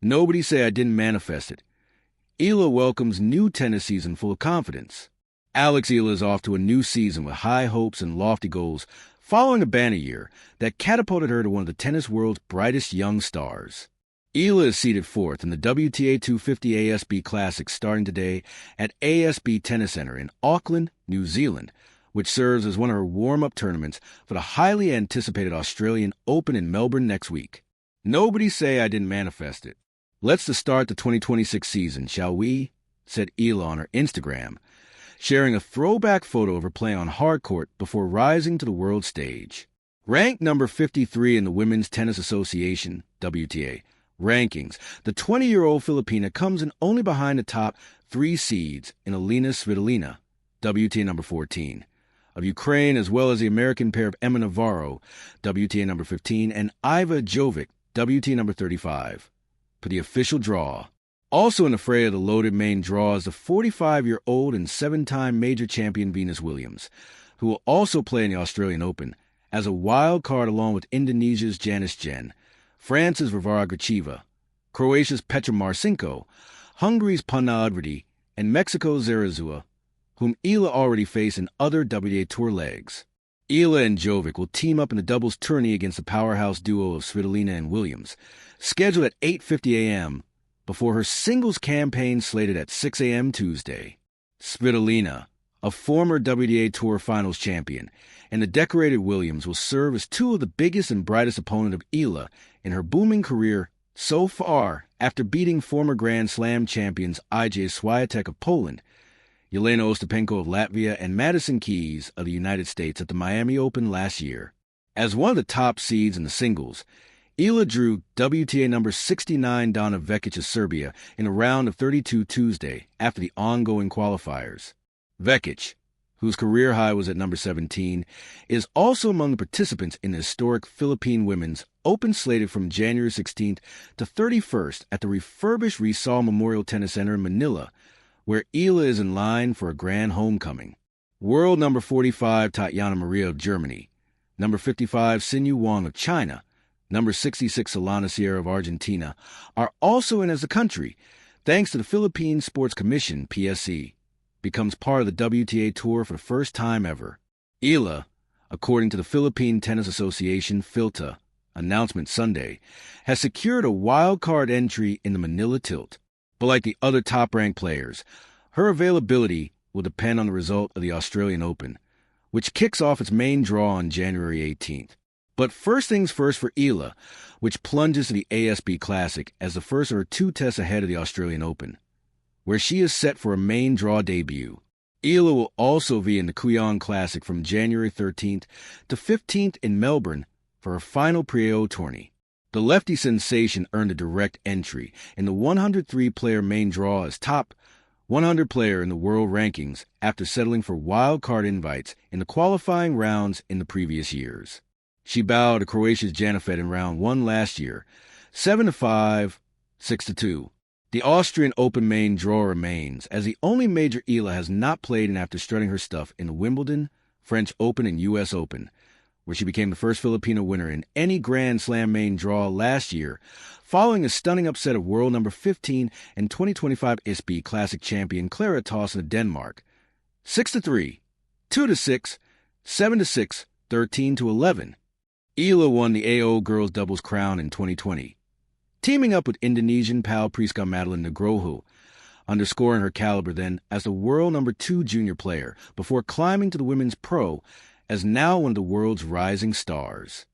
Nobody say I didn't manifest it. Eala welcomes new tennis season full of confidence. Alex Eala is off to a new season with high hopes and lofty goals following a banner year that catapulted her to one of the tennis world's brightest young stars. Eala is seeded fourth in the WTA 250 ASB Classic starting today at ASB Tennis Center in Auckland, New Zealand, which serves as one of her warm-up tournaments for the highly anticipated Australian Open in Melbourne next week. Nobody say I didn't manifest it. Let's start the 2026 season, shall we? Said Eala on her Instagram, sharing a throwback photo of her playing on hard court before rising to the world stage. Ranked number 53 in the Women's Tennis Association, WTA, rankings, the 20-year-old Filipina comes in only behind the top 3 seeds in Elena Svitolina, WTA number 14, of Ukraine, as well as the American pair of Emma Navarro, WTA number 15, and Iva Jovic, WTA number 35, for the official draw. Also in the fray of the loaded main draw is the 45-year-old and 7-time major champion Venus Williams, who will also play in the Australian Open as a wild card along with Indonesia's Janice Jen, France's Varvara Gracheva, Croatia's Petra Marcinko, Hungary's Panna Udvardy, and Mexico's Zarazua, whom Eala already faced in other WTA Tour legs. Eala and Jovic will team up in the doubles tourney against the powerhouse duo of Svitolina and Williams, scheduled at 8:50 a.m., before her singles campaign slated at 6 a.m. Tuesday. Svitolina, a former WTA Tour Finals champion, and the decorated Williams will serve as two of the biggest and brightest opponents of Eala in her booming career so far after beating former Grand Slam champions Iga Swiatek of Poland, Jelena Ostapenko of Latvia, and Madison Keys of the United States at the Miami Open last year. As one of the top seeds in the singles, Eala drew WTA number 69 Dana Vekic of Serbia in a round of 32 Tuesday after the ongoing qualifiers. Vekic, whose career high was at number 17, is also among the participants in the historic Philippine Women's Open slated from January 16th to 31st at the refurbished Rizal Memorial Tennis Center in Manila, where Eala is in line for a grand homecoming. World number 45 Tatiana Maria of Germany, number 55 Xinyu Wang of China, number 66 Solana Sierra of Argentina, are also in as a country, thanks to the Philippine Sports Commission, PSC, becomes part of the WTA Tour for the first time ever. Eala, according to the Philippine Tennis Association, PHILTA, announcement Sunday, has secured a wild card entry in the Manila Tilt. But like the other top-ranked players, her availability will depend on the result of the Australian Open, which kicks off its main draw on January 18th. But first things first for Eala, which plunges to the ASB Classic as the first of her 2 tests ahead of the Australian Open, where she is set for a main draw debut. Eala will also be in the Kuyong Classic from January 13th to 15th in Melbourne for her final Pre-AO tourney. The lefty sensation earned a direct entry in the 103-player main draw as top 100 player in the world rankings after settling for wild card invites in the qualifying rounds in the previous years. She bowed to Croatia's Janifet in round 1 last year, 7-5, 6-2. The Austrian Open main draw remains as the only major Eala has not played in after strutting her stuff in the Wimbledon, French Open, and U.S. Open, where she became the first Filipino winner in any Grand Slam main draw last year, following a stunning upset of world number 15 and 2025 ISB Classic champion Clara Tauson of Denmark, 6-3, 2-6, 7-6, 13-11. Eala won the AO girls doubles crown in 2020, teaming up with Indonesian pal Priska Madeline Nugroho, underscoring her caliber then as the world number 2 junior player before climbing to the women's pro as now one of the world's rising stars.